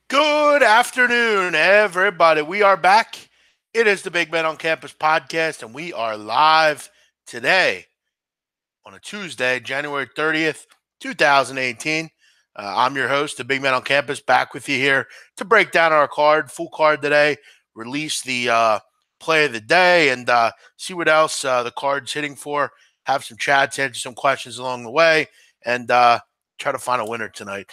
Good afternoon, everybody. We are back. It is the Big Men on Campus podcast, and we are live today on a Tuesday, January 30th, 2018. I'm your host, the Big Men on Campus, back with you here to break down our full card today, release the play of the day, and see what else the card's hitting for. Have some chats, answer some questions along the way, and try to find a winner tonight.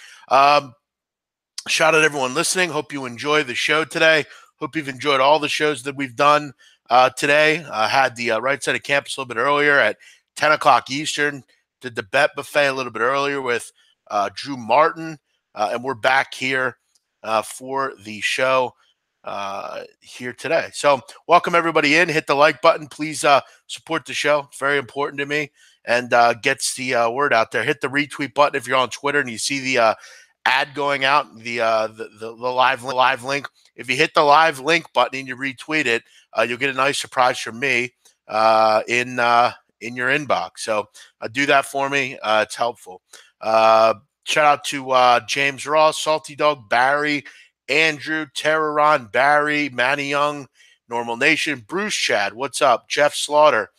Shout out everyone listening. Hope you enjoy the show today. Hope you've enjoyed all the shows that we've done today. I had the right side of campus a little bit earlier at 10 o'clock Eastern. Did the bet buffet a little bit earlier with Drew Martin. And we're back here for the show here today. So welcome everybody in. Hit the like button. Please support the show. It's very important to me and gets the word out there. Hit the retweet button if you're on Twitter and you see the ad going out, the live link. If you hit the live link button and you retweet it, you'll get a nice surprise from me in your inbox. So do that for me. It's helpful. Shout out to James Ross, Salty Dog, Barry, Andrew, Terroron, Barry, Manny Young, Normal Nation, Bruce Chad, what's up? Jeff Slaughter,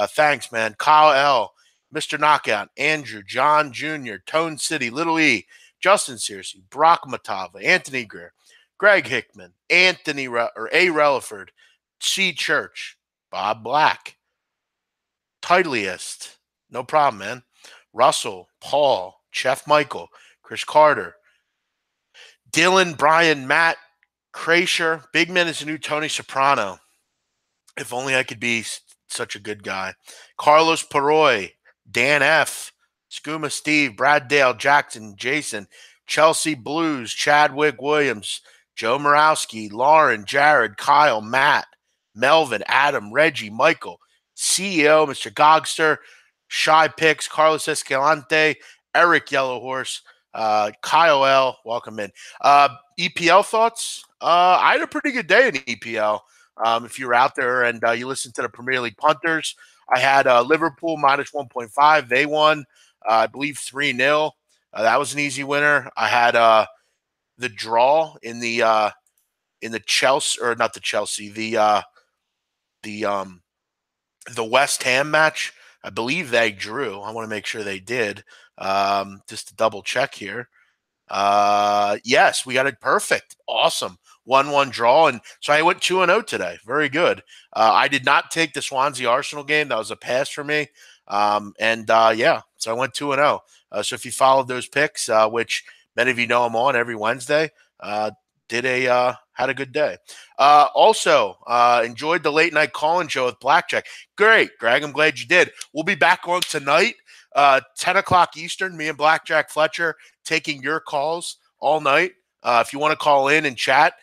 thanks, man. Kyle L, Mr. Knockout, Andrew, John Jr., Tone City, Little E, Justin Searcy, Brock Matava, Anthony Greer, Greg Hickman, A. Relaford, C. Church, Bob Black, Titleist, no problem, man. Russell, Paul, Chef Michael, Chris Carter, Dylan, Brian, Matt, Krasher, Big Man is a new Tony Soprano. If only I could be such a good guy. Carlos Paroy, Dan F., Skooma Steve, Brad Dale, Jackson, Jason, Chelsea Blues, Chadwick Williams, Joe Morawski, Lauren, Jared, Kyle, Matt, Melvin, Adam, Reggie, Michael, CEO, Mr. Gogster, Shy Picks, Carlos Escalante, Eric Yellowhorse, Kyle L., welcome in. EPL thoughts? I had a pretty good day in EPL. If you were out there and you listened to the Premier League punters, I had Liverpool minus 1.5. They won. I believe 3-0. That was an easy winner. I had the draw in the Chelsea, or not the Chelsea, the West Ham match. I believe they drew. I want to make sure they did. Just to double check here. Yes, we got it perfect. Awesome. 1-1 draw. And so I went 2-0 today. Very good. I did not take the Swansea Arsenal game. That was a pass for me. Yeah, so I went 2-0. So if you followed those picks, which many of you know I'm on every Wednesday, had a good day. Also, enjoyed the late night call-in show with Blackjack. Great, Greg. I'm glad you did. We'll be back on tonight, 10 o'clock Eastern, me and Blackjack Fletcher taking your calls all night. If you want to call in and chat,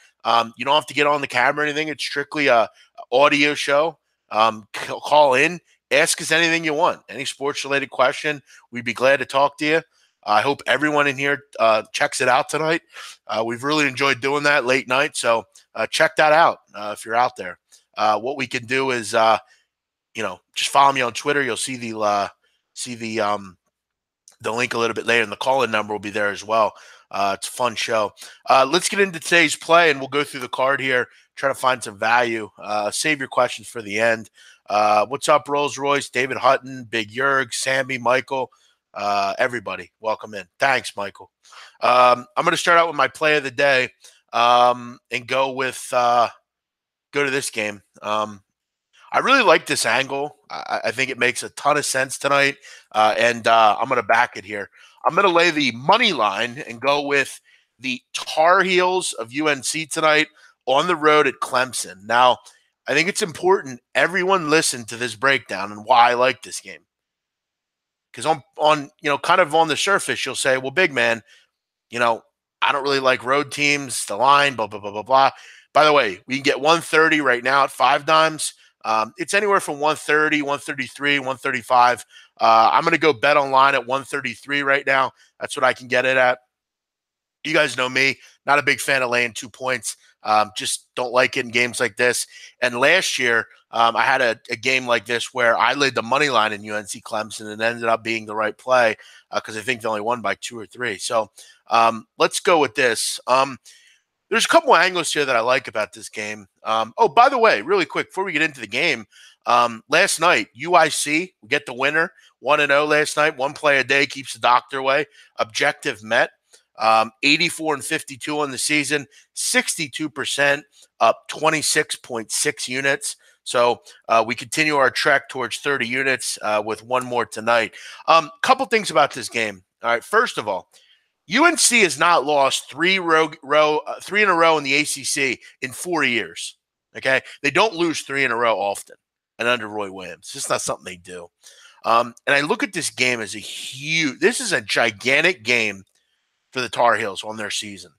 you don't have to get on the camera or anything. It's strictly a audio show. Call in. Ask us anything you want. Any sports-related question, we'd be glad to talk to you. I hope everyone in here checks it out tonight. We've really enjoyed doing that late night, so check that out if you're out there. What we can do is, just follow me on Twitter. You'll see the link a little bit later, and the call-in number will be there as well. It's a fun show. Let's get into today's play, and we'll go through the card here, try to find some value. Save your questions for the end. What's up, Rolls Royce, David Hutton, Big Yerg, Sammy, Michael, everybody, welcome in. Thanks, Michael. I'm going to start out with my play of the day and go to this game. I really like this angle. I think it makes a ton of sense tonight, and I'm going to back it here. I'm going to lay the money line and go with the Tar Heels of UNC tonight on the road at Clemson. Now, I think it's important everyone listen to this breakdown and why I like this game. Because on kind of on the surface, you'll say, well, big man, I don't really like road teams, the line, blah, blah, blah, blah, blah. By the way, we can get 130 right now at 5 dimes. It's anywhere from 130, 133, 135. I'm going to go bet online at 133 right now. That's what I can get it at. You guys know me, not a big fan of laying 2 points. Just don't like it in games like this. And last year, I had a game like this where I laid the money line in UNC Clemson and it ended up being the right play because I think they only won by 2 or 3. So let's go with this. There's a couple angles here that I like about this game. Oh, by the way, really quick before we get into the game, last night UIC we get the winner 1-0 last night. One play a day keeps the doctor away. Objective met. 84 and 52 on the season, 62%, up 26.6 units. So we continue our trek towards 30 units with one more tonight. Couple things about this game. All right, first of all, UNC has not lost three in a row in the ACC in 4 years. Okay, they don't lose three in a row often, and under Roy Williams, it's just not something they do. And I look at this game as this is a gigantic game for the Tar Heels on their season.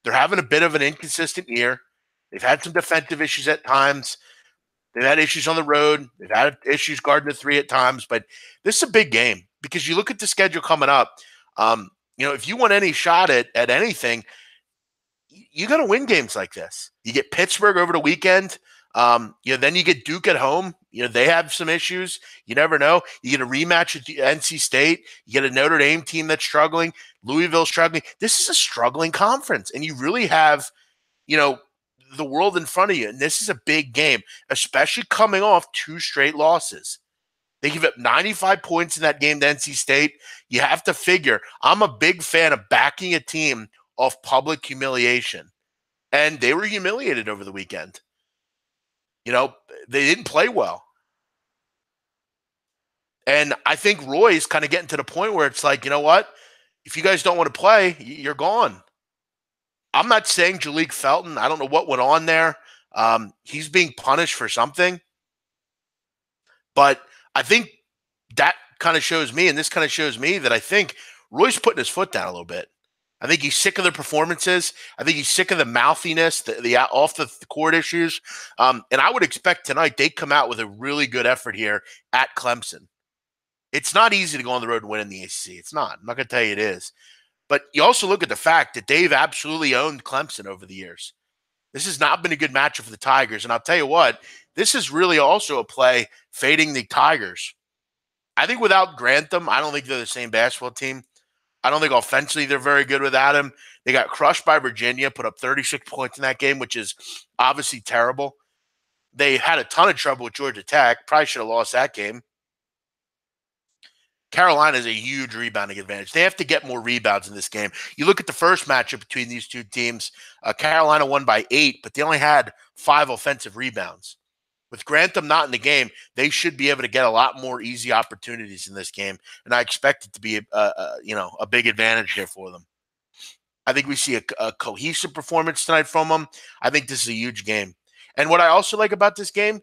They're having a bit of an inconsistent year. They've had some defensive issues at times. They've had issues on the road. They've had issues guarding the three at times. But this is a big game because you look at the schedule coming up. If you want any shot at anything, you got to win games like this. You get Pittsburgh over the weekend. Then you get Duke at home. They have some issues. You never know. You get a rematch at NC State. You get a Notre Dame team that's struggling. Louisville struggling. This is a struggling conference, and you really have, the world in front of you. And this is a big game, especially coming off 2 straight losses. They give up 95 points in that game to NC State. You have to figure, I'm a big fan of backing a team off public humiliation. And they were humiliated over the weekend. They didn't play well. And I think Roy's kind of getting to the point where it's like, you know what? If you guys don't want to play, you're gone. I'm not saying Jalek Felton. I don't know what went on there. He's being punished for something. But I think that kind of shows me, and this kind of shows me that I think Roy's putting his foot down a little bit. I think he's sick of the performances. I think he's sick of the mouthiness, the off the court issues. And I would expect tonight they come out with a really good effort here at Clemson. It's not easy to go on the road and win in the ACC. It's not. I'm not going to tell you it is. But you also look at the fact that they've absolutely owned Clemson over the years. This has not been a good matchup for the Tigers. And I'll tell you what, this is really also a play fading the Tigers. I think without Grantham, I don't think they're the same basketball team. I don't think offensively they're very good without him. They got crushed by Virginia, put up 36 points in that game, which is obviously terrible. They had a ton of trouble with Georgia Tech. Probably should have lost that game. Carolina has a huge rebounding advantage. They have to get more rebounds in this game. You look at the first matchup between these two teams. Carolina won by 8, but they only had 5 offensive rebounds. With Grantham not in the game, they should be able to get a lot more easy opportunities in this game, and I expect it to be a big advantage here for them. I think we see a cohesive performance tonight from them. I think this is a huge game. And what I also like about this game,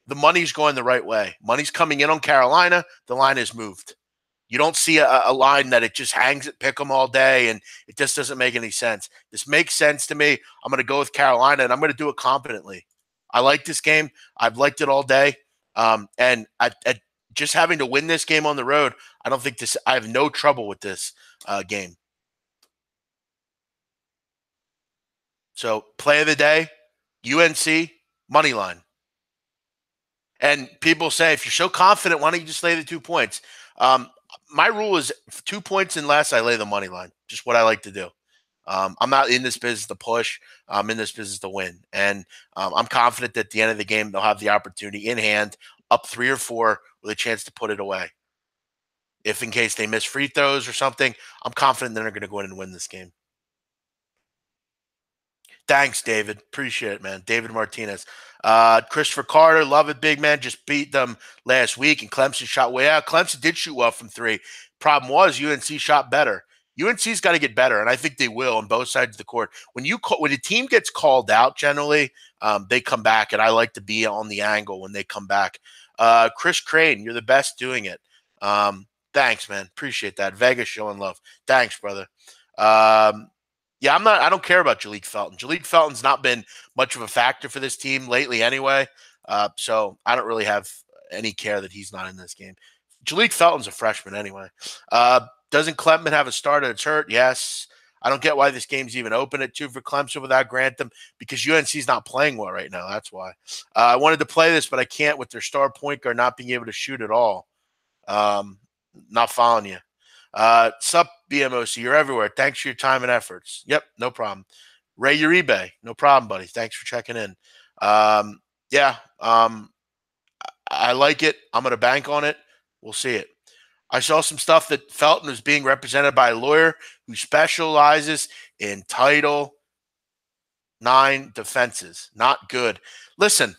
the money's going the right way. Money's coming in on Carolina. The line is moved. You don't see a line that it just hangs at pick 'em all day, and it just doesn't make any sense. This makes sense to me. I'm going to go with Carolina, and I'm going to do it competently. I like this game. I've liked it all day. And just having to win this game on the road, I have no trouble with this game. So play of the day, UNC, money line. And people say, if you're so confident, why don't you just lay the 2 points? My rule is 2 points and less, I lay the money line. Just what I like to do. I'm not in this business to push. I'm in this business to win. And I'm confident that at the end of the game, they'll have the opportunity in hand, up 3 or 4, with a chance to put it away. If in case they miss free throws or something, I'm confident they're going to go in and win this game. Thanks, David. Appreciate it, man. David Martinez. Christopher Carter, love it, big man. Just beat them last week, and Clemson shot way out. Clemson did shoot well from 3. Problem was UNC shot better. UNC's got to get better, and I think they will on both sides of the court. When a team gets called out, generally, they come back, and I like to be on the angle when they come back. Chris Crane, you're the best doing it. Thanks, man. Appreciate that. Vegas showing love. Thanks, brother. Yeah, I don't care about Jalek Felton. Jalek Felton's not been much of a factor for this team lately anyway. So I don't really have any care that he's not in this game. Jalek Felton's a freshman anyway. Doesn't Klempman have a starter that's hurt? Yes. I don't get why this game's even open at 2 for Clemson without Grantham, because UNC's not playing well right now. That's why. I wanted to play this, but I can't with their star point guard not being able to shoot at all. Not following you. Sup, BMOC, you're everywhere. Thanks for your time and efforts. Yep, no problem. Ray Uribe, no problem, buddy. Thanks for checking in. Um, yeah, I like it. I'm going to bank on it. We'll see it. I saw some stuff that Felton was being represented by a lawyer who specializes in Title IX defenses. Not good. Listen,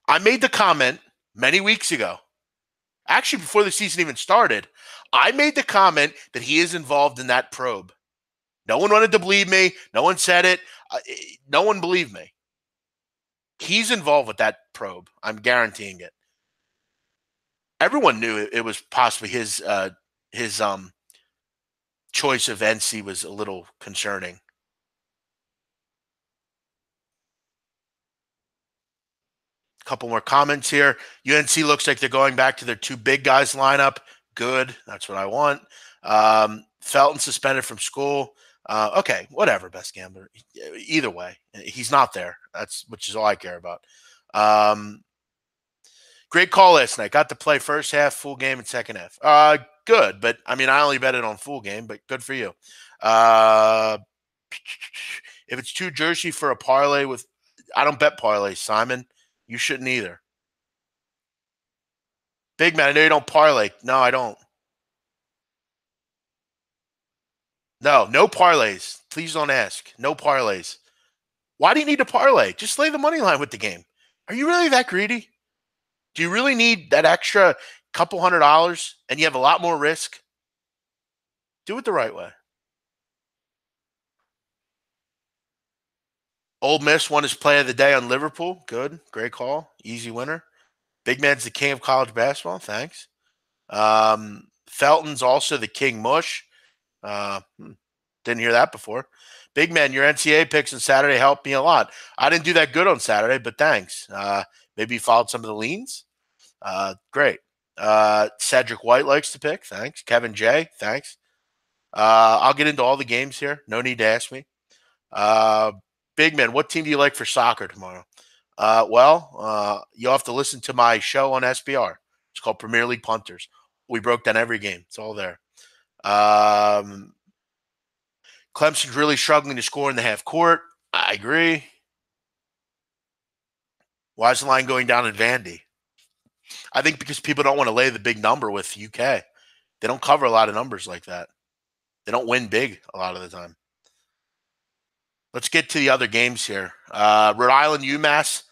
I made the comment many weeks ago, actually before the season even started. I made the comment that he is involved in that probe. No one wanted to believe me. No one said it. No one believed me. He's involved with that probe. I'm guaranteeing it. Everyone knew it was possibly his choice of NC was a little concerning. Couple more comments here. UNC looks like they're going back to their two big guys lineup. Good. That's what I want. Felton suspended from school. Okay, whatever, best gambler. Either way, he's not there. Which is all I care about. Great call last night. Got to play first half, full game, and second half. Good, but I mean, I only bet it on full game, but good for you. If it's too Jersey for a parlay I don't bet parlays, Simon. You shouldn't either. Big man, I know you don't parlay. No, I don't. No parlays. Please don't ask. No parlays. Why do you need to parlay? Just lay the money line with the game. Are you really that greedy? Do you really need that extra couple $100 and you have a lot more risk? Do it the right way. Ole Miss won his play of the day on Liverpool. Good. Great call. Easy winner. Big man's the king of college basketball. Thanks. Felton's also the king mush. Didn't hear that before. Big man, your NCAA picks on Saturday helped me a lot. I didn't do that good on Saturday, but thanks. Maybe you followed some of the leans. Great. Cedric White likes to pick. Thanks. Kevin J. Thanks. I'll get into all the games here. No need to ask me. Big man, what team do you like for soccer tomorrow? You'll have to listen to my show on SBR. It's called Premier League Punters. We broke down every game. It's all there. Clemson's really struggling to score in the half court. I agree. Why is the line going down in Vandy? I think because people don't want to lay the big number with UK. They don't cover a lot of numbers like that. They don't win big a lot of the time. Let's get to the other games here. Rhode Island, UMass.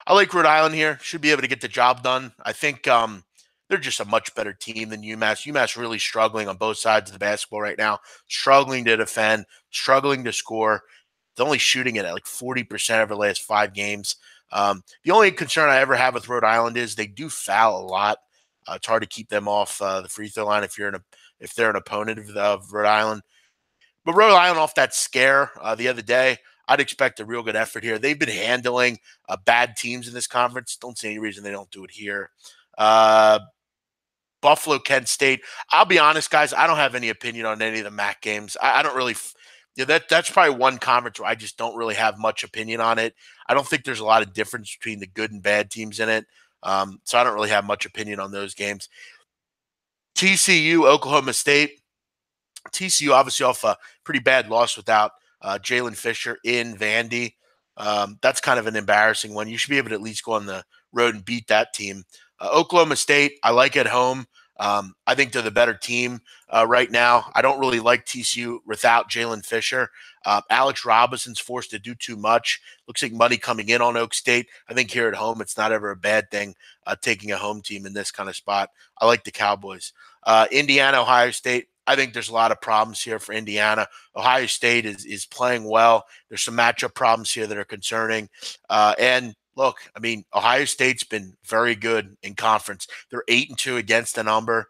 I like Rhode Island here. Should be able to get the job done. I think they're just a much better team than UMass. UMass really struggling on both sides of the basketball right now. Struggling to defend, struggling to score. They're only shooting it at like 40% over the last 5 games. The only concern I ever have with Rhode Island is they do foul a lot. It's hard to keep them off the free throw line if they're an opponent of Rhode Island. But Rhode Island off that scare the other day, I'd expect a real good effort here. They've been handling bad teams in this conference. Don't see any reason they don't do it here. Buffalo, Kent State. I'll be honest, guys. I don't have any opinion on any of the MAC games. I don't really. That's probably one conference where I just don't really have much opinion on it. I don't think there's a lot of difference between the good and bad teams in it. So I don't really have much opinion on those games. TCU, Oklahoma State. TCU obviously off a pretty bad loss without Jalen Fisher in Vandy. That's kind of an embarrassing one. You should be able to at least go on the road and beat that team. Oklahoma State, I like at home. I think they're the better team right now. I don't really like TCU without Jalen Fisher. Alex Robinson's forced to do too much. Looks like money coming in on Oak State. I think here at home, it's not ever a bad thing taking a home team in this kind of spot. I like the Cowboys. Indiana, Ohio State. I think there's a lot of problems here for Indiana. Ohio State is playing well. There's some matchup problems here that are concerning. And look, I mean, Ohio State's been very good in conference. They're 8-2 against the number.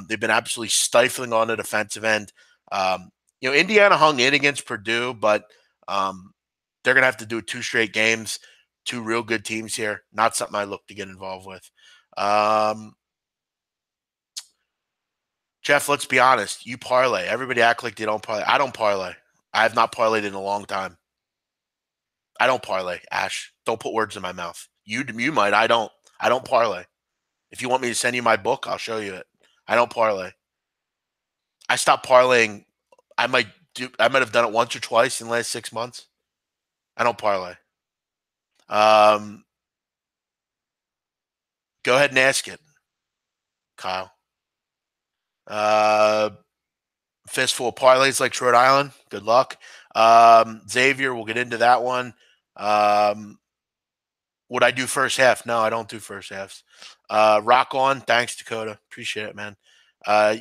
They've been absolutely stifling on the defensive end. Indiana hung in against Purdue, but they're going to have to do 2 straight games, 2 real good teams here. Not something I look to get involved with. Jeff, let's be honest. You parlay. Everybody act like they don't parlay. I don't parlay. I have not parlayed in a long time. I don't parlay, Ash. Don't put words in my mouth. You might. I don't. I don't parlay. If you want me to send you my book, I'll show you it. I don't parlay. I stopped parlaying. I might have done it once or twice in the last 6 months. I don't parlay. Um, Go ahead and ask it, Kyle. Uh, Fistful of parlays like Rhode Island. Good luck. Xavier, we'll get into that one. Um, would I do first half? No, I don't do first halves. Rock on. Thanks, Dakota. Appreciate it, man.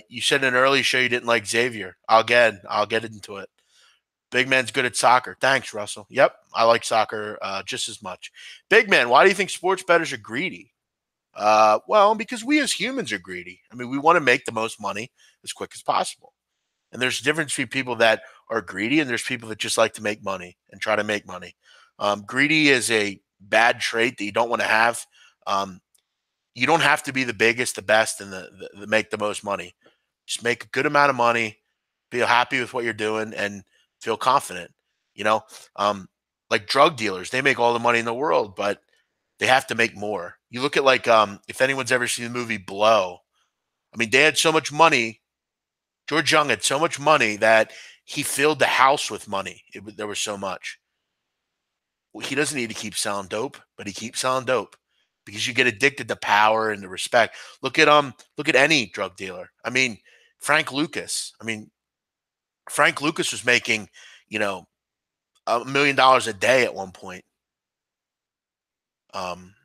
You said in an early show you didn't like Xavier. I'll get into it. Big man's good at soccer. Thanks, Russell. Yep, I like soccer just as much. Big man, why do you think sports bettors are greedy? Well, because we as humans are greedy. I mean, we want to make the most money as quick as possible. And there's a difference between people that are greedy and there's people that just like to make money and try to make money. Greedy is a bad trait that you don't want to have. Um, you don't have to be the biggest, the best, and the make the most money. Just make a good amount of money, feel happy with what you're doing, and feel confident. You know, um, like drug dealers, they make all the money in the world, but they have to make more. You look at like if anyone's ever seen the movie Blow, I mean, they had so much money. George Young had so much money that he filled the house with money. There was so much. Well, he doesn't need to keep selling dope, but he keeps selling dope because you get addicted to power and the respect. Look at any drug dealer. I mean, Frank Lucas. I mean, Frank Lucas was making, you know, $1 million a day at one point. Um,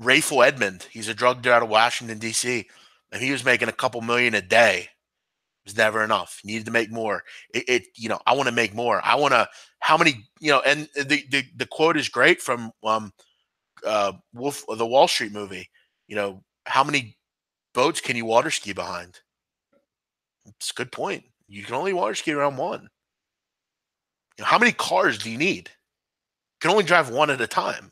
Rayful Edmond, he's a drug dealer out of Washington D.C., and he was making a couple million a day. It was never enough. He needed to make more. I want to make more. I want to. How many? And the quote is great from Wolf, the Wall Street movie. How many boats can you water ski behind? It's a good point. You can only water ski around one. How many cars do you need? You can only drive one at a time.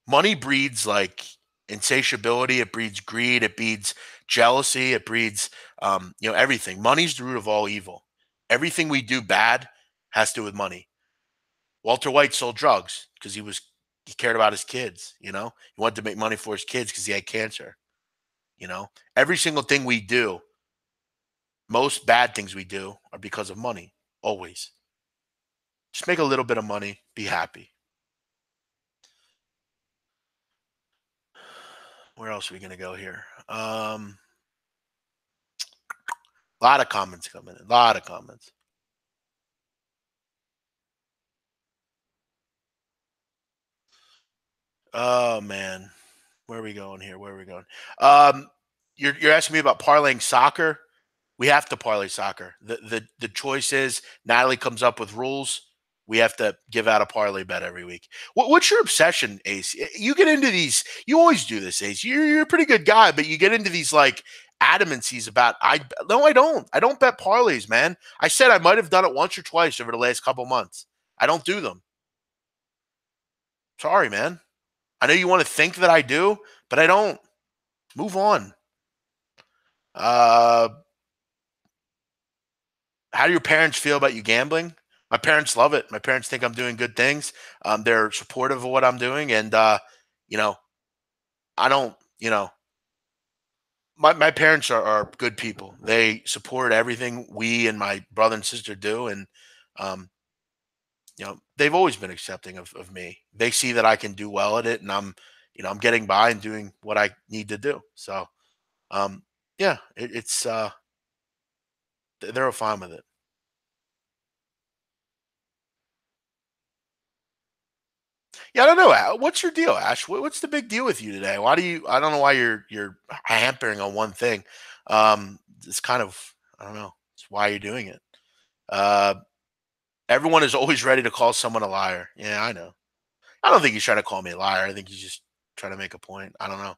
Money breeds like insatiability. It breeds greed. It breeds jealousy. It breeds, everything. Money's the root of all evil. Everything we do bad has to do with money. Walter White sold drugs because he cared about his kids. He wanted to make money for his kids because he had cancer. Every single thing we do, most bad things we do, are because of money. Always. Just make a little bit of money. Be happy. Where else are we gonna go here? A lot of comments coming in. A lot of comments. Oh man, where are we going here? Where are we going? Um, you're asking me about parlaying soccer. We have to parlay soccer. The choice is Natalie comes up with rules. We have to give out a parlay bet every week. What's your obsession, Ace? You get into these. You always do this, Ace. You're a pretty good guy, but you get into these like adamancies about. No, I don't. I don't bet parlays, man. I said I might have done it once or twice over the last couple months. I don't do them. Sorry, man. I know you want to think that I do, but I don't. Move on. Uh, how do your parents feel about you gambling? My parents love it. My parents think I'm doing good things. They're supportive of what I'm doing, and you know, I don't. My parents are good people. They support everything we and my brother and sister do, and um, they've always been accepting of me. They see that I can do well at it, and I'm getting by and doing what I need to do. So, um, yeah, it's they're fine with it. Yeah, I don't know. What's your deal, Ash? What's the big deal with you today? Why do you? I don't know why you're hampering on one thing. It's kind of I don't know. It's why you're doing it. Uh, Everyone is always ready to call someone a liar. Yeah, I know. I don't think he's trying to call me a liar. I think he's just trying to make a point. I don't know.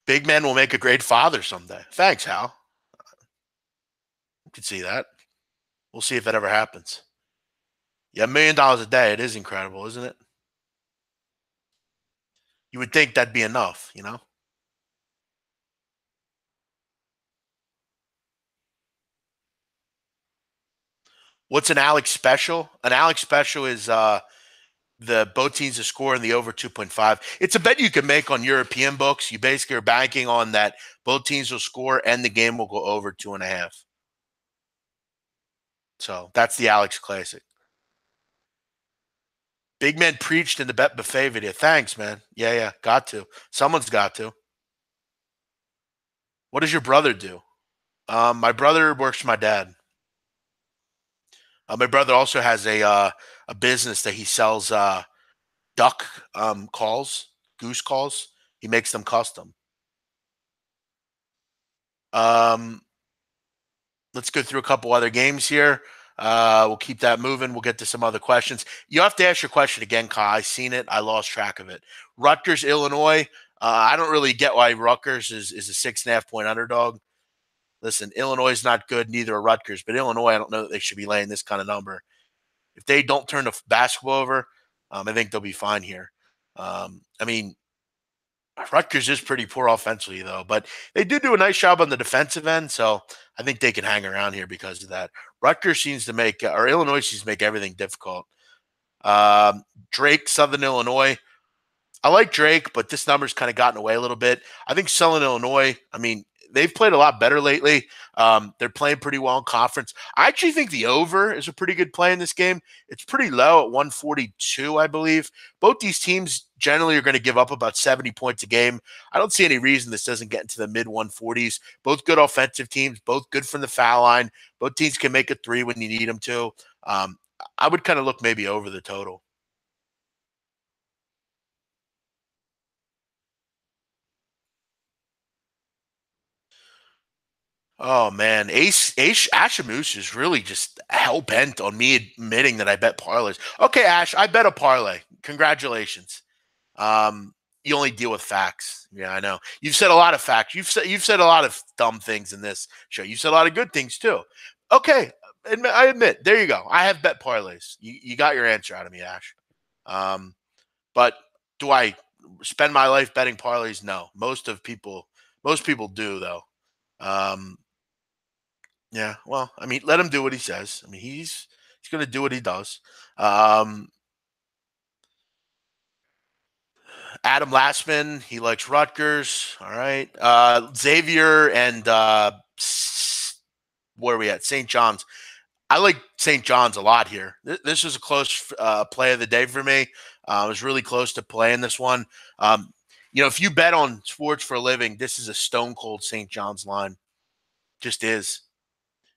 Big men will make a great father someday. Thanks, Hal. You could see that. We'll see if that ever happens. Yeah, $1 million a day. It is incredible, isn't it? You would think that'd be enough. What's an Alex special? An Alex special is the both teams to score in the over 2.5. It's a bet you can make on European books. You basically are banking on that both teams will score and the game will go over 2.5. So that's the Alex Classic. Big man preached in the bet buffet video. Thanks, man. Yeah, got to. Someone's got to. What does your brother do? My brother works for my dad. My brother also has a business that he sells duck calls, goose calls. He makes them custom. Um, let's go through a couple other games here. We'll keep that moving. We'll get to some other questions. You have to ask your question again, Kai. I seen it. I lost track of it. Rutgers, Illinois. I don't really get why Rutgers is a 6.5 point underdog. Listen, Illinois is not good, neither are Rutgers, but Illinois, I don't know that they should be laying this kind of number. If they don't turn the basketball over, I think they'll be fine here. I mean, Rutgers is pretty poor offensively, though, but they do a nice job on the defensive end, so I think they can hang around here because of that. Rutgers seems to make, or Illinois seems to make everything difficult. Drake, Southern Illinois. I like Drake, but this number's kind of gotten away a little bit. I think Southern Illinois, I mean, they've played a lot better lately. They're playing pretty well in conference. I actually think the over is a pretty good play in this game. It's pretty low at 142, I believe. Both these teams generally are going to give up about 70 points a game. I don't see any reason this doesn't get into the mid 140s. Both good offensive teams, both good from the foul line. Both teams can make a three when you need them to. I would kind of look maybe over the total. Oh man, Ace Ashamus is really just hell bent on me admitting that I bet parlays. Okay, Ash, I bet a parlay. Congratulations. You only deal with facts. Yeah, I know. You've said a lot of facts. You've said a lot of dumb things in this show. You've said a lot of good things too. Okay, I admit. There you go. I have bet parlays. You got your answer out of me, Ash. But do I spend my life betting parlays? No. Most people do though. Um, Yeah, well, I mean, let him do what he says. I mean, he's going to do what he does. Um, Adam Lastman, he likes Rutgers. All right, Xavier and where are we at? St. John's. I like St. John's a lot here. This is a close play of the day for me. I was really close to playing this one. If you bet on sports for a living, this is a stone cold St. John's line. Just is.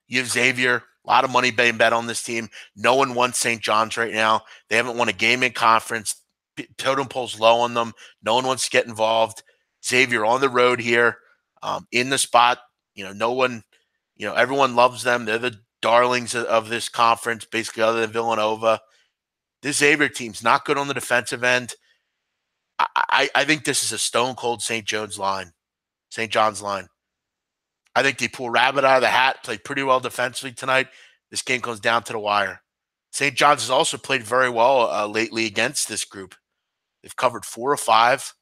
You have Xavier, a lot of money being bet on this team. No one wants St. John's right now. They haven't won a game in conference. Totem pole's low on them. No one wants to get involved. Xavier on the road here, in the spot. No one, everyone loves them. They're the darlings of this conference, basically, other than Villanova. This Xavier team's not good on the defensive end. I think this is a stone cold St. John's line. St. John's line. I think they pull rabbit out of the hat, played pretty well defensively tonight. This game comes down to the wire. St. John's has also played very well lately against this group. They've covered 4 of 5.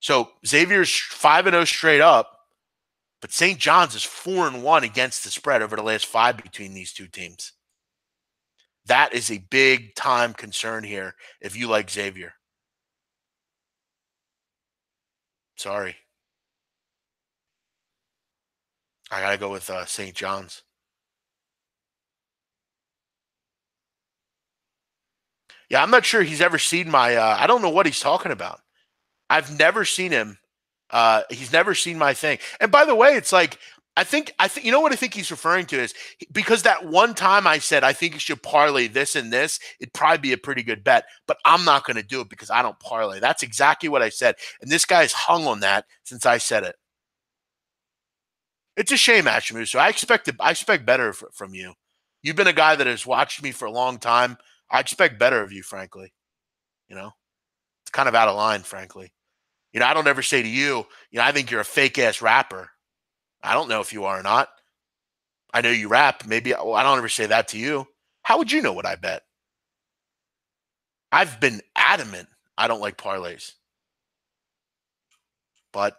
So Xavier's 5-0 straight up, but St. John's is 4-1 against the spread over the last 5 between these two teams. That is a big time concern here if you like Xavier. Sorry. I got to go with St. John's. Yeah, I'm not sure he's ever seen my. I don't know what he's talking about. I've never seen him. He's never seen my thing. And by the way, it's like I think you know what I think he's referring to is because that one time I said I think you should parlay this and this, it'd probably be a pretty good bet, but I'm not going to do it because I don't parlay. That's exactly what I said, and this guy's hung on that since I said it. It's a shame, Ashimusu. I expect better from you. You've been a guy that has watched me for a long time. I expect better of you, frankly. You know, it's kind of out of line, frankly. I don't ever say to you, I think you're a fake ass rapper. I don't know if you are or not. I know you rap. Maybe I don't ever say that to you. How would you know what I bet? I've been adamant I don't like parlays, but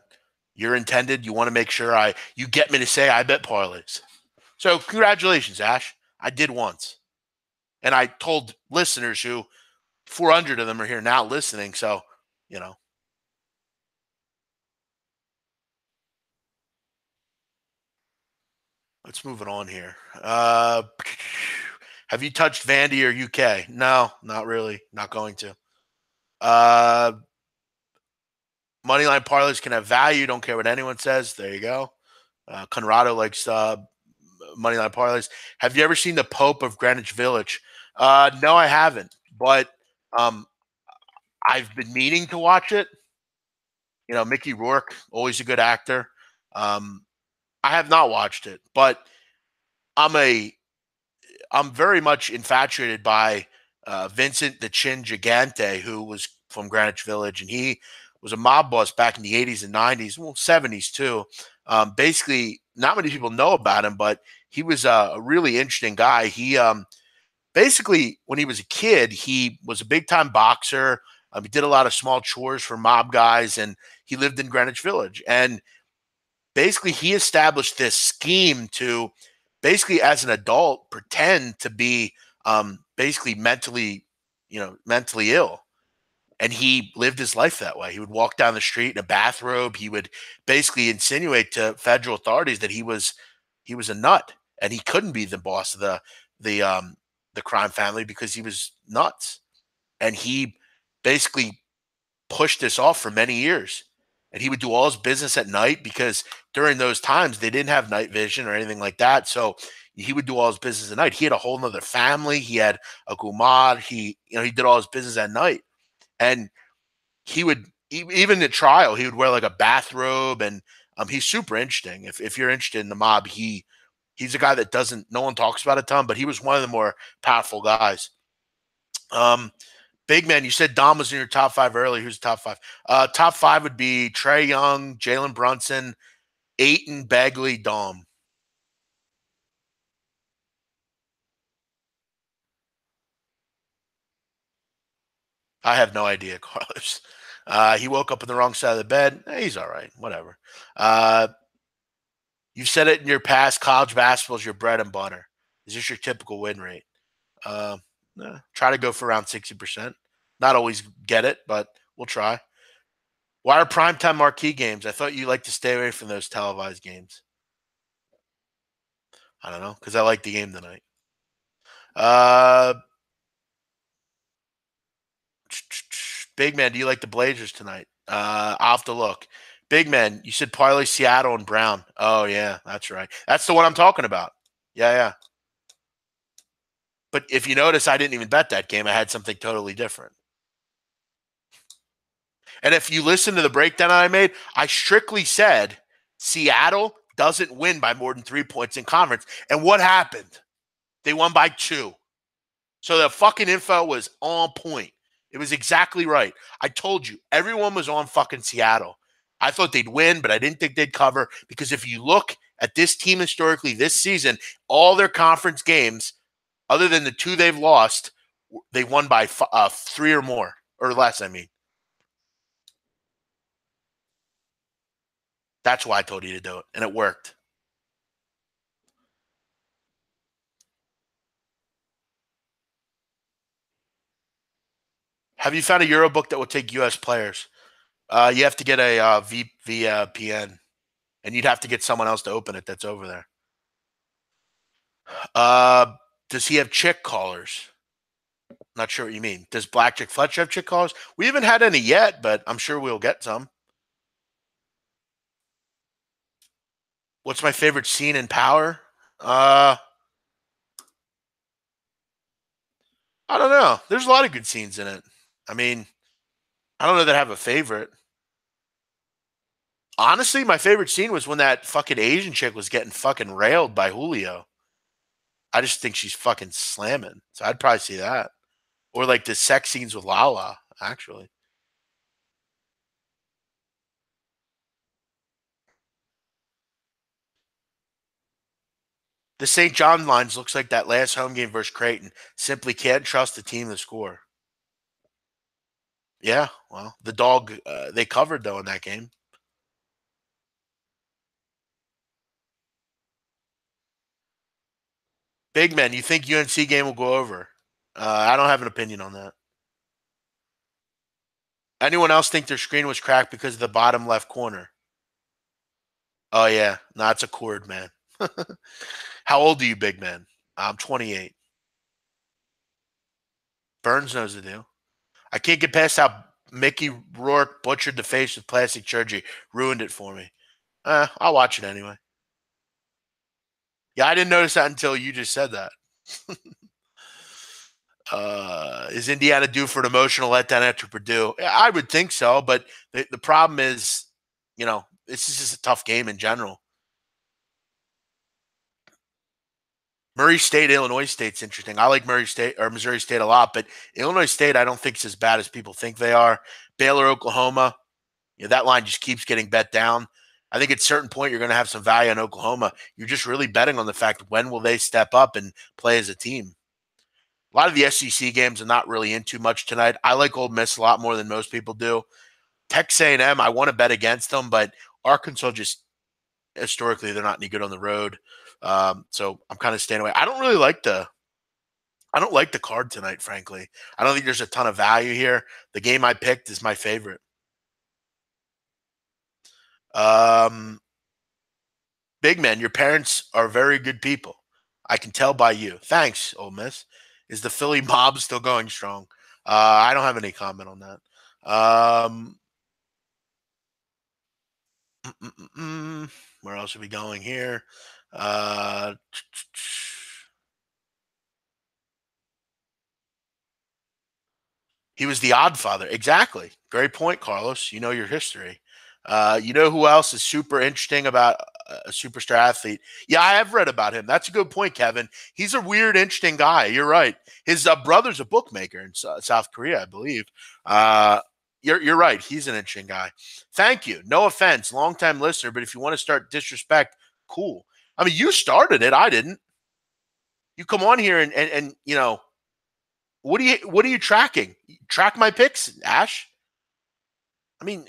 you're intended. You want to make sure you get me to say I bet parlays. So congratulations, Ash. I did once. And I told listeners who 400 of them are here now listening. So, you know, let's move it on here. Have you touched Vandy or UK? No, not really. Not going to. Uh, Moneyline parlays can have value. Don't care what anyone says. There you go. Conrado likes moneyline parlays. Have you ever seen the Pope of Greenwich Village? No, I haven't. But um, I've been meaning to watch it. You know, Mickey Rourke, always a good actor. Um, I have not watched it, but I'm a I'm very much infatuated by Vincent the Chin Gigante, who was from Greenwich Village, and he was a mob boss back in the 80s and 90s, well, 70s too. Basically, not many people know about him, but he was a really interesting guy. He basically, when he was a kid, he was a big time boxer. He did a lot of small chores for mob guys, and he lived in Greenwich Village. And basically he established this scheme to basically as an adult pretend to be basically mentally, mentally ill. And he lived his life that way. He would walk down the street in a bathrobe. He would basically insinuate to federal authorities that he was a nut and he couldn't be the boss of the crime family because he was nuts. And he basically pushed this off for many years. And he would do all his business at night because during those times they didn't have night vision or anything like that. So he would do all his business at night. He had a whole nother family. He had a gumad. He did all his business at night. And he would even at trial, he would wear like a bathrobe and he's super interesting. If you're interested in the mob, he's a guy that doesn't no one talks about a ton, but he was one of the more powerful guys. Um, Big man, you said Dom was in your top five early. Who's the top five? Top five would be Trae Young, Jalen Brunson, Ayton, Bagley, Dom. I have no idea, Carlos. He woke up on the wrong side of the bed. He's all right. Whatever. Uh, you said it in your past. College basketball is your bread and butter. Is this your typical win rate? Uh, Try to go for around 60%. Not always get it, but we'll try. Why are primetime marquee games? I thought you like to stay away from those televised games. I don't know, because I like the game tonight. Uh, Big man, do you like the Blazers tonight? I'll have to look. Big man, you said parlay Seattle and Brown. Oh yeah, that's right. That's the one I'm talking about. Yeah, yeah. But if you notice, I didn't even bet that game. I had something totally different. And if you listen to the breakdown I made, I strictly said Seattle doesn't win by more than 3 points in conference. And what happened? They won by 2. So the fucking info was on point. It was exactly right. I told you, everyone was on fucking Seattle. I thought they'd win, but I didn't think they'd cover because if you look at this team historically this season, all their conference games, other than the 2 they've lost, they won by 3 or more or less. I mean, that's why I told you to do it, and it worked. Have you found a Eurobook that will take U.S. players? You have to get a VPN, and you'd have to get someone else to open it that's over there. Uh, does he have chick callers? Not sure what you mean. Does Blackjack Fletcher have chick callers? We haven't had any yet, but I'm sure we'll get some. What's my favorite scene in Power? Uh, I don't know. There's a lot of good scenes in it. I mean, I don't know that I have a favorite. Honestly, my favorite scene was when that fucking Asian chick was getting fucking railed by Julio. I just think she's fucking slamming. So I'd probably see that. Or like the sex scenes with Lala, actually. The St. John lines looks like that last home game versus Creighton. Simply can't trust the team to score. Yeah, well, the dog, they covered though in that game. Big man, you think UNC game will go over? I don't have an opinion on that. Anyone else think their screen was cracked because of the bottom left corner? Oh yeah, no, it's a cord, man. How old are you, big man? I'm 28. Burns knows the deal. I can't get past how Mickey Rourke butchered the face with plastic surgery. Ruined it for me. I'll watch it anyway. Yeah, I didn't notice that until you just said that. Is Indiana due for an emotional letdown after Purdue? Yeah, I would think so, but the problem is, this is just a tough game in general. Murray State, Illinois State's interesting. I like Murray State or Missouri State a lot, but Illinois State, I don't think is as bad as people think they are. Baylor, Oklahoma, that line just keeps getting bet down. I think at a certain point you're going to have some value in Oklahoma. You're just really betting on the fact when will they step up and play as a team. A lot of the SEC games I'm not really into much tonight. I like Ole Miss a lot more than most people do. Texas A&M, I want to bet against them, but Arkansas just historically they're not any good on the road. So I'm kind of staying away. I don't like the card tonight, frankly. I don't think there's a ton of value here. The game I picked is my favorite. Big man, your parents are very good people. I can tell by you. Thanks, Ole Miss. Is the Philly mob still going strong? I don't have any comment on that. Where else are we going here? Uh, He was the odd father. Exactly. Great point, Carlos. You know your history. You know who else is super interesting about a superstar athlete? Yeah, I have read about him. That's a good point, Kevin. He's a weird, interesting guy. You're right. His brother's a bookmaker in South Korea, I believe. You're right. He's an interesting guy. Thank you. No offense, longtime listener, but if you want to start disrespect, cool. I mean, you started it. I didn't. You come on here and what are you tracking? Track my picks, Ash? I mean,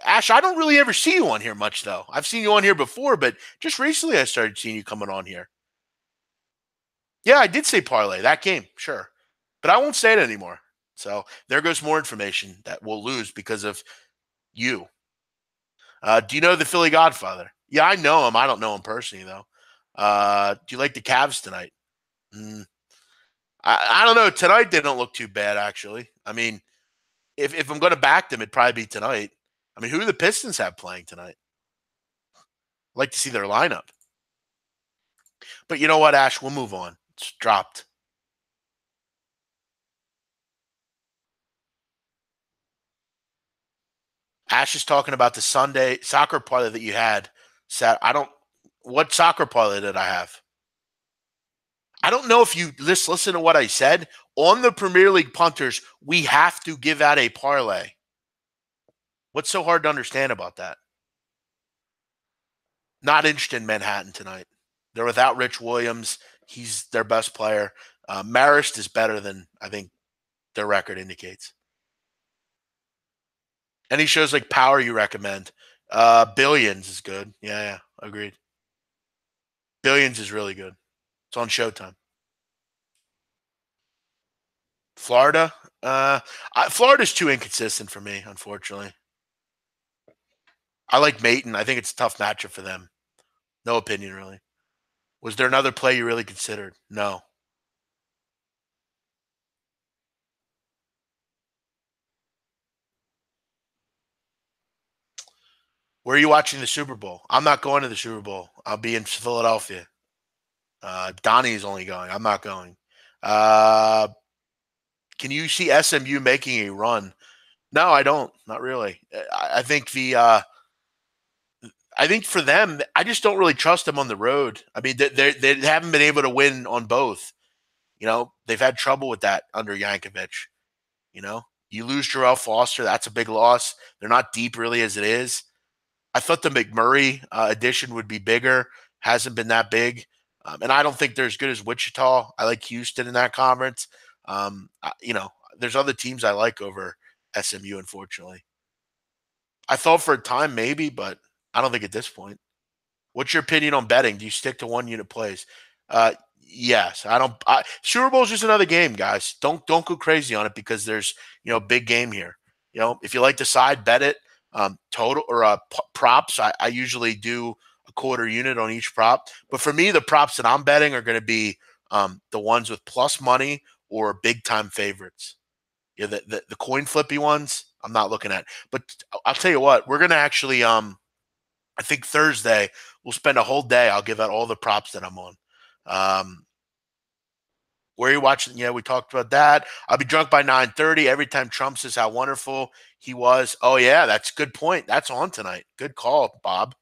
Ash, I don't really ever see you on here much though. I've seen you on here before, but just recently I started seeing you coming on here. Yeah, I did say parlay that game, sure. But I won't say it anymore. So there goes more information that we'll lose because of you. Do you know the Philly Godfather? Yeah, I know him. I don't know him personally though. Do you like the Cavs tonight? Mm, I don't know. Tonight they don't look too bad, actually. I mean, if I'm going to back them, it'd probably be tonight. I mean, who do the Pistons have playing tonight? I'd like to see their lineup. But you know what, Ash? We'll move on. It's dropped. Ash is talking about the Sunday soccer parlay that you had. I don't. What soccer parlay did I have? I don't know if you listen to what I said. On the Premier League punters, we have to give out a parlay. What's so hard to understand about that? Not interested in Manhattan tonight. They're without Rich Williams. He's their best player. Marist is better than I think their record indicates. Any shows like Power you recommend? Billions is good. Yeah, agreed. Billions is really good. It's on Showtime. Florida? Florida's too inconsistent for me, unfortunately. I like Mayton. I think it's a tough matchup for them. No opinion, really. Was there another play you really considered? No. Where are you watching the Super Bowl? I'm not going to the Super Bowl. I'll be in Philadelphia. Donnie is only going. I'm not going. Uh, can you see SMU making a run? No, I don't. Not really. I think I think for them, I just don't really trust them on the road. I mean, they haven't been able to win on both. They've had trouble with that under Yankovic. You lose Jarrell Foster, that's a big loss. They're not deep really as it is. I thought the McMurray addition would be bigger. Hasn't been that big. And I don't think they're as good as Wichita. I like Houston in that conference. There's other teams I like over SMU, unfortunately. I thought for a time maybe, but I don't think at this point. What's your opinion on betting? Do you stick to one unit plays? Uh, Yes, I don't. Super Bowl is just another game, guys. Don't go crazy on it because there's big game here. If you like the side, bet it. Total or props. I usually do a quarter unit on each prop, but for me, the props that I'm betting are going to be the ones with plus money or big time favorites. Yeah, the coin flippy ones. I'm not looking at, but I'll tell you what, we're going to actually I think Thursday we'll spend a whole day. I'll give out all the props that I'm on. Um, where are you watching? Yeah, we talked about that. I'll be drunk by 9:30. Every time Trump says how wonderful he was. Oh yeah, that's a good point. That's on tonight. Good call, Bob.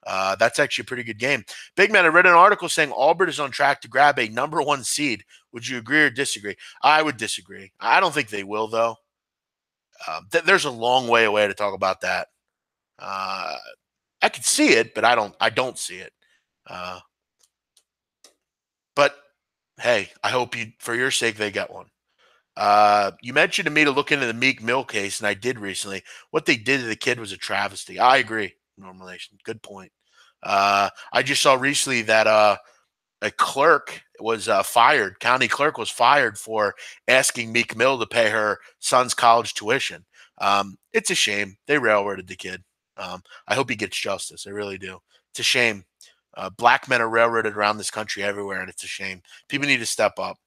That's actually a pretty good game. Big man, I read an article saying Auburn is on track to grab a number one seed. Would you agree or disagree? I would disagree. I don't think they will, though. There's a long way away to talk about that. Uh, I could see it, but I don't. I don't see it. Uh, but hey, I hope you, for your sake, they get one. You mentioned to me to look into the Meek Mill case, and I did recently. What they did to the kid was a travesty. I agree. Normalization. Good point. I just saw recently that a clerk was fired. County clerk was fired for asking Meek Mill to pay her son's college tuition. It's a shame. They railroaded the kid. I hope he gets justice. I really do. It's a shame. Black men are railroaded around this country everywhere, and it's a shame. People need to step up.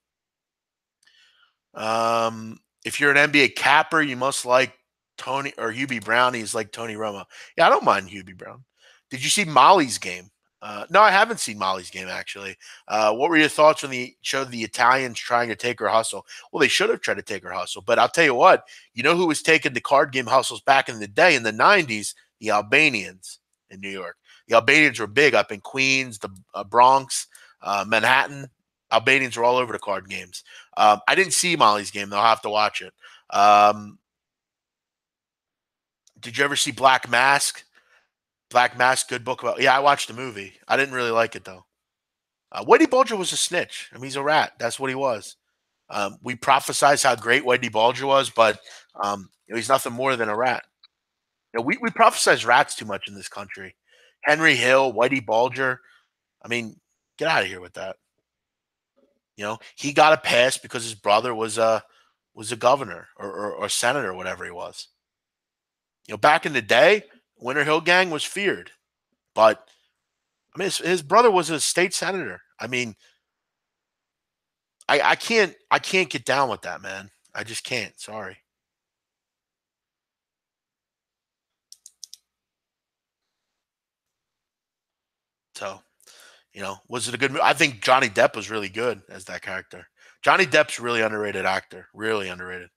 If you're an NBA capper, you must like Tony or Hubie Brown. He's like Tony Romo. Yeah, I don't mind Hubie Brown. Did you see Molly's game? No, I haven't seen Molly's game actually. What were your thoughts when they showed the Italians trying to take her hustle? Well, they should have tried to take her hustle, but I'll tell you what. You know who was taking the card game hustles back in the day in the '90s? The Albanians in New York. The Albanians were big up in Queens, the Bronx, Manhattan. Albanians were all over the card games. I didn't see Molly's game, though. I'll have to watch it. Um, did you ever see Black Mask? Black Mask, good book about. Yeah, I watched the movie. I didn't really like it though. Whitey Bulger was a snitch. I mean, he's a rat. That's what he was. We prophesized how great Whitey Bulger was, but he's nothing more than a rat. We prophesize rats too much in this country. Henry Hill, Whitey Bulger. I mean, get out of here with that. He got a pass because his brother was a governor or senator, or whatever he was. Back in the day, Winter Hill Gang was feared, but I mean, his brother was a state senator. I mean, I can't get down with that, man. I just can't. Sorry. So, was it a good movie? I think Johnny Depp was really good as that character. Johnny Depp's a really underrated actor. Really underrated.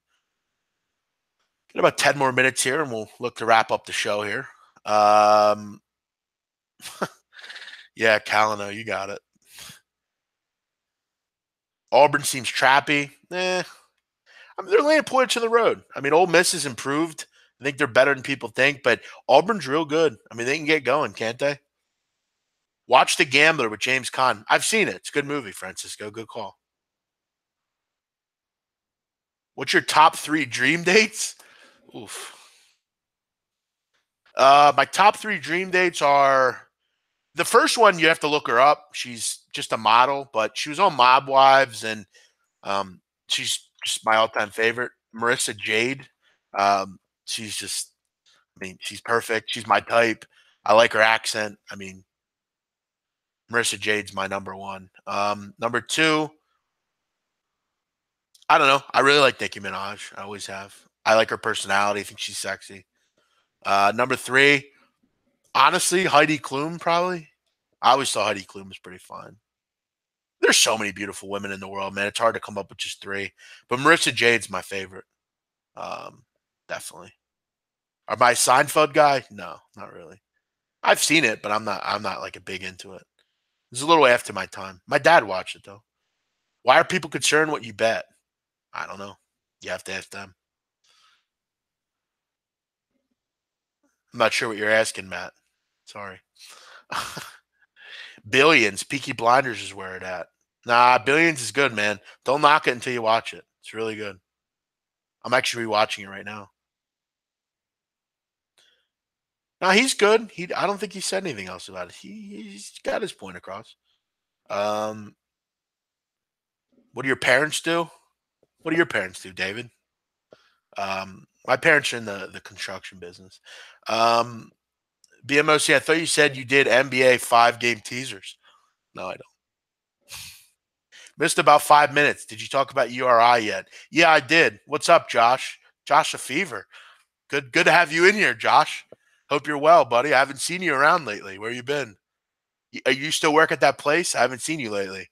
Got about 10 more minutes here, and we'll look to wrap up the show here. Um, yeah, Calino, you got it. Auburn seems trappy. I mean, they're laying points to the road. I mean, Ole Miss has improved. I think they're better than people think, but Auburn's real good. I mean, they can get going, can't they? Watch The Gambler with James Caan. I've seen it. It's a good movie, Francisco. Good call. What's your top three dream dates? Oof. My top three dream dates are the first one. You have to look her up. She's just a model, but she was on Mob Wives, and she's just my all-time favorite. Marissa Jade. She's just, I mean, she's perfect. She's my type. I like her accent. I mean, Marissa Jade's my number one. Number two, I don't know. I really like Nicki Minaj. I always have. I like her personality. I think she's sexy. Number three, honestly, Heidi Klum probably. I always thought Heidi Klum was pretty fun. There's so many beautiful women in the world, man. It's hard to come up with just three. But Marissa Jade's my favorite. Um, Definitely. Am I a Seinfeld guy? No, not really. I've seen it, but I'm not like a big into it. It's a little after my time. My dad watched it though. Why are people concerned what you bet? I don't know. You have to ask them. I'm not sure what you're asking, Matt. Sorry. Billions. Peaky Blinders is where it at. Nah, Billions is good, man. Don't knock it until you watch it. It's really good. I'm actually rewatching it right now. No, he's good. I don't think he said anything else about it. He's got his point across. Um, What do your parents do? What do your parents do, David? My parents are in the construction business. Um, BMOC, I thought you said you did NBA 5 game teasers. No, I don't. Missed about 5 minutes. Did you talk about URI yet? Yeah, I did. What's up, Josh? Josh a Fever. Good to have you in here, Josh. Hope you're well, buddy. I haven't seen you around lately. Where you been? Are you still work at that place? I haven't seen you lately.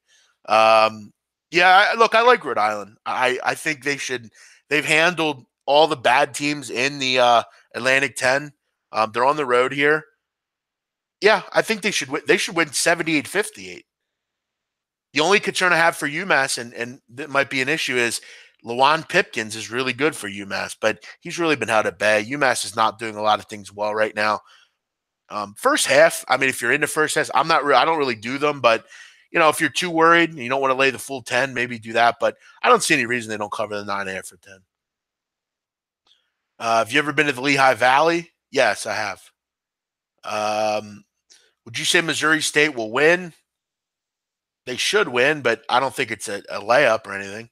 Um, yeah, look, I like Rhode Island. I think they should. They've handled all the bad teams in the Atlantic 10. They're on the road here. Yeah, I think they should win. They should win 78-58. The only concern I have for UMass, and that might be an issue, is Lawan Pipkins is really good for UMass, but he's really been held at bay. UMass is not doing a lot of things well right now. First half, I mean, if you're in the first half, I don't really do them, but if you're too worried and you don't want to lay the full 10, maybe do that. But I don't see any reason they don't cover the 9.5 or 10. Have you ever been to the Lehigh Valley? Yes, I have. Would you say Missouri State will win? They should win, but I don't think it's a layup or anything.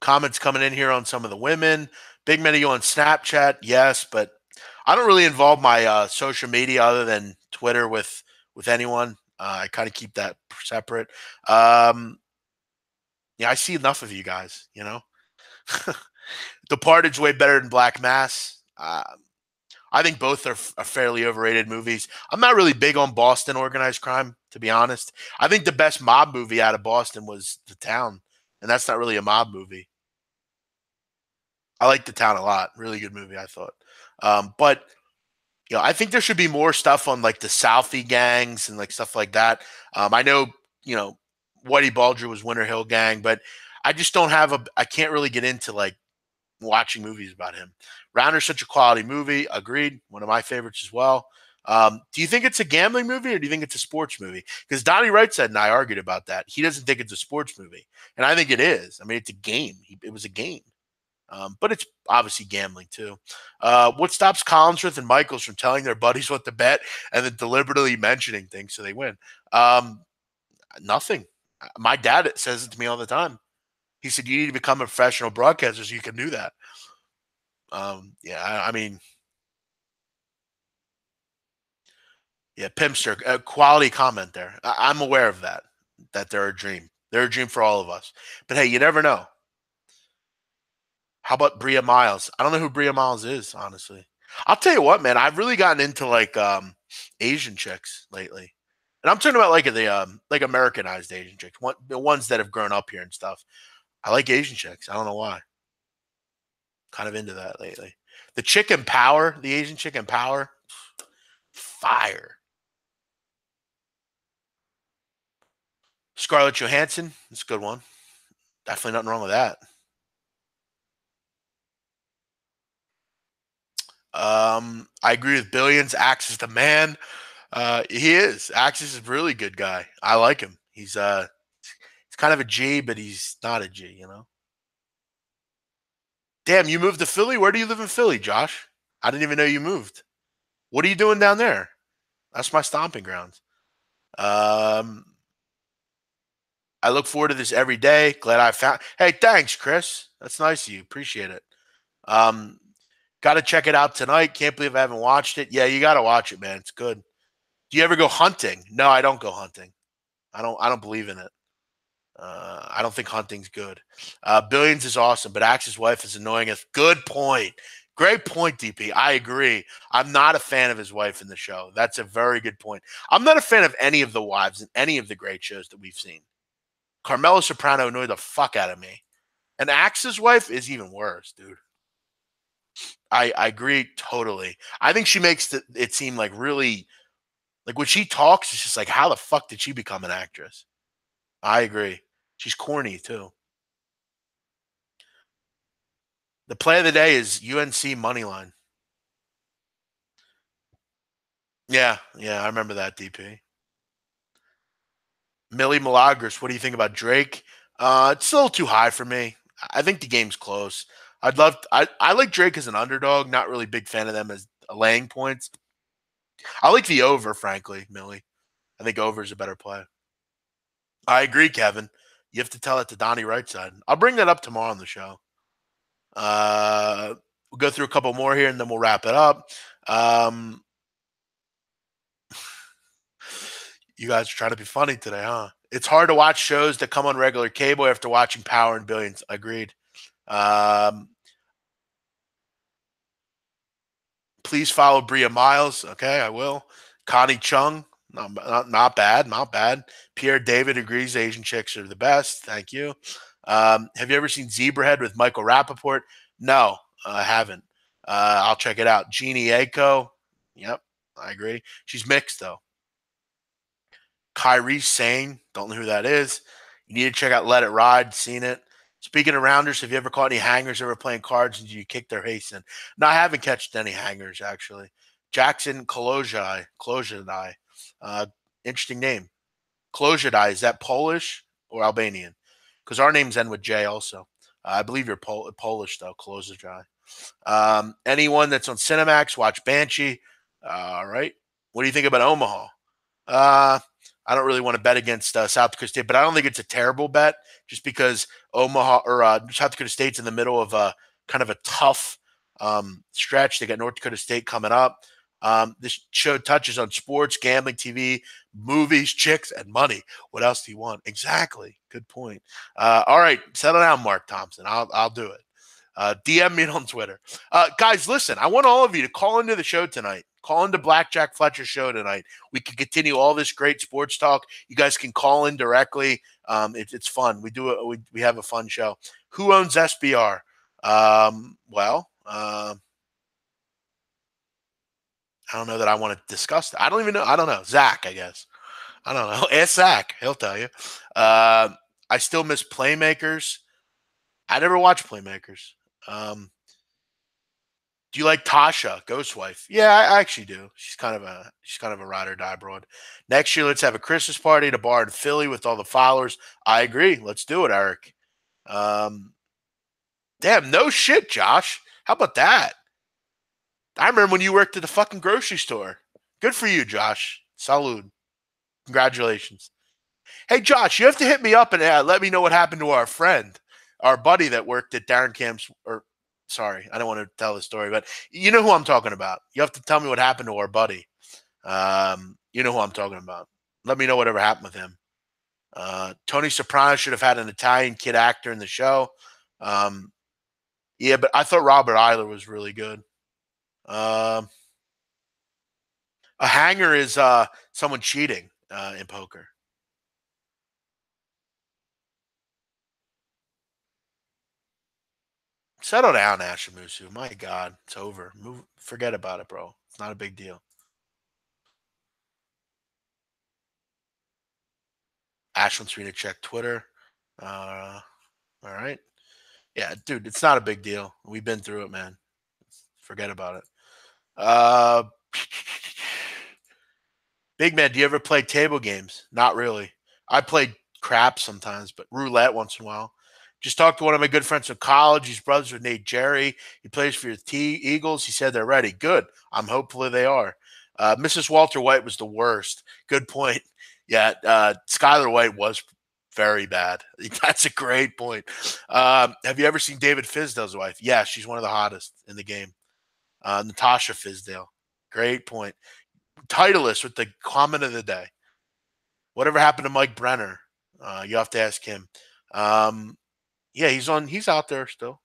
Comments coming in here on some of the women. Big many on Snapchat, yes, but I don't really involve my social media other than Twitter with anyone. I kind of keep that separate. Yeah, I see enough of you guys. Departed's way better than Black Mass. I think both are fairly overrated movies. I'm not really big on Boston organized crime, to be honest. I think the best mob movie out of Boston was The Town, and that's not really a mob movie. I like The Town a lot. Really good movie, I thought. But I think there should be more stuff on like the Southie gangs and like stuff like that. I know, Whitey Bulger was Winter Hill Gang, but I just don't have I can't really get into like watching movies about him. Rounder's such a quality movie. Agreed. One of my favorites as well. Do you think it's a gambling movie or do you think it's a sports movie? Because Donnie Wright said, and I argued about that. He doesn't think it's a sports movie. And I think it is. I mean, it's a game. It was a game. But it's obviously gambling too. What stops Collinsworth and Michaels from telling their buddies what to bet and then deliberately mentioning things so they win? Nothing. My dad says it to me all the time. He said, you need to become a professional broadcaster so you can do that. I mean, yeah, Pimpster, quality comment there. I'm aware of that they're a dream. They're a dream for all of us. But hey, you never know. How about Bria Miles? I don't know who Bria Miles is, honestly. I'll tell you what, man. I've really gotten into like Asian chicks lately, and I'm talking about like the like Americanized Asian chicks, the ones that have grown up here and stuff. I like Asian chicks. I don't know why. Kind of into that lately. The Chicken Power, the Asian Chicken Power, fire. Scarlett Johansson, that's a good one. Definitely nothing wrong with that. I agree with Billions. Axe is the man. He is. Axe is a really good guy. I like him. He's kind of a G, but he's not a G. Damn, you moved to Philly? Where do you live in Philly, Josh? I didn't even know you moved. What are you doing down there? That's my stomping grounds. I look forward to this every day. Glad I found. Hey, thanks, Chris. That's nice of you. Appreciate it. Got to check it out tonight. Can't believe I haven't watched it. Yeah, you got to watch it, man. It's good. Do you ever go hunting? No, I don't go hunting. I don't believe in it. I don't think hunting's good. Billions is awesome, but Axe's wife is annoying us. Good point. Great point, DP. I agree. I'm not a fan of his wife in the show. That's a very good point. I'm not a fan of any of the wives in any of the great shows that we've seen. Carmela Soprano annoyed the fuck out of me. And Axe's wife is even worse, dude. I agree totally. I think she makes it seem like really, like when she talks, it's just like, how the fuck did she become an actress? I agree. She's corny too. The play of the day is UNC money line. Yeah, I remember that, DP. Millie Milagros, what do you think about Drake? It's a little too high for me. I think the game's close. I like Drake as an underdog. Not really big fan of them as laying points. I like the over, frankly, Millie. I think over is a better play. I agree, Kevin. You have to tell it to Donnie Rightside. I'll bring that up tomorrow on the show. We'll go through a couple more here and then we'll wrap it up. You guys are trying to be funny today, huh? It's hard to watch shows that come on regular cable after watching Power and Billions. Agreed. Um, please follow Bria Miles. Okay, I will. Connie Chung. Not bad. Not bad. Pierre David agrees Asian chicks are the best. Thank you. Have you ever seen Zebrahead with Michael Rappaport? No, I haven't. I'll check it out. Jeannie Aiko. Yep, I agree. She's mixed, though. Kyrie Sane. Don't know who that is. You need to check out Let It Ride. Seen it. Speaking of rounders, have you ever caught any hangers ever playing cards and you kick their face in? No, I haven't catched any hangers, actually. Jackson Kolozhai. Interesting name. Kolozhai, is that Polish or Albanian? Because our names end with J also. I believe you're Polish, though. Kolozhai. Anyone that's on Cinemax, watch Banshee. All right. What do you think about Omaha? I don't really want to bet against South Dakota State, but I don't think it's a terrible bet just because Omaha or South Dakota State's in the middle of a kind of a tough stretch. They got North Dakota State coming up. This show touches on sports, gambling, TV, movies, chicks, and money. What else do you want? Exactly. Good point. All right, settle down, Mark Thompson. I'll do it. DM me on Twitter. Guys, listen, I want all of you to call into the show tonight. Call into Blackjack Fletcher's show tonight. We can continue all this great sports talk. You guys can call in directly. It's fun. We do it. We have a fun show. Who owns SBR? I don't know that I want to discuss that. I don't even know. I don't know. Zach, I guess. I don't know. Ask Zach. He'll tell you. I still miss Playmakers. I never watched Playmakers. Do you like Tasha, Ghostwife? Yeah, I actually do. She's kind of a ride or die broad. Next year, let's have a Christmas party at a bar in Philly with all the followers. I agree. Let's do it, Eric. Damn, no shit, Josh. How about that? I remember when you worked at the fucking grocery store. Good for you, Josh. Salud. Congratulations. Hey, Josh, you have to hit me up and let me know what happened to our friend, our buddy that worked at Darren Camp's. Sorry, I don't want to tell the story, but you know who I'm talking about. You have to tell me what happened to our buddy. You know who I'm talking about. Let me know whatever happened with him. Tony Soprano should have had an Italian kid actor in the show. Yeah, but I thought Robert Eiler was really good. A hanger is someone cheating in poker. Settle down, Ashimusu. My God, it's over. Forget about it, bro. It's not a big deal. Ash wants me to check Twitter. All right. Yeah, dude, it's not a big deal. We've been through it, man. Forget about it. Big man, do you ever play table games? Not really. I play craps sometimes, but roulette once in a while. Just talked to one of my good friends from college. He's brothers with Nate Jerry. He plays for the Eagles. He said they're ready. Good. I'm hopefully they are. Mrs. Walter White was the worst. Good point. Yeah, Skylar White was very bad. That's a great point. Have you ever seen David Fizdale's wife? Yeah, she's one of the hottest in the game. Natasha Fizdale. Great point. Titleist with the comment of the day. Whatever happened to Mike Brenner? You have to ask him. Yeah, he's out there still.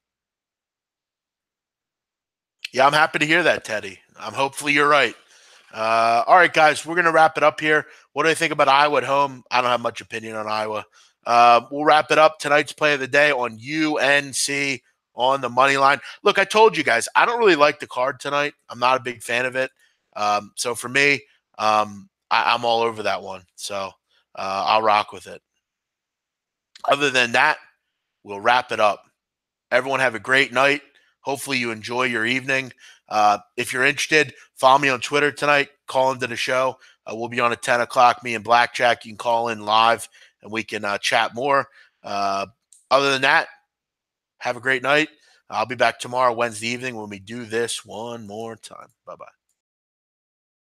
Yeah, I'm happy to hear that, Teddy. Hopefully you're right. All right, guys, we're gonna wrap it up here. What do I think about Iowa at home? I don't have much opinion on Iowa. We'll wrap it up. Tonight's play of the day on UNC on the money line. Look, I told you guys, I don't really like the card tonight. I'm not a big fan of it. So for me, I'm all over that one. So I'll rock with it. Other than that, we'll wrap it up. Everyone have a great night. Hopefully you enjoy your evening. If you're interested, follow me on Twitter tonight. Call into the show. We'll be on at 10 o'clock. Me and Blackjack. You can call in live and we can chat more. Other than that, have a great night. I'll be back tomorrow, Wednesday evening, when we do this one more time. Bye-bye.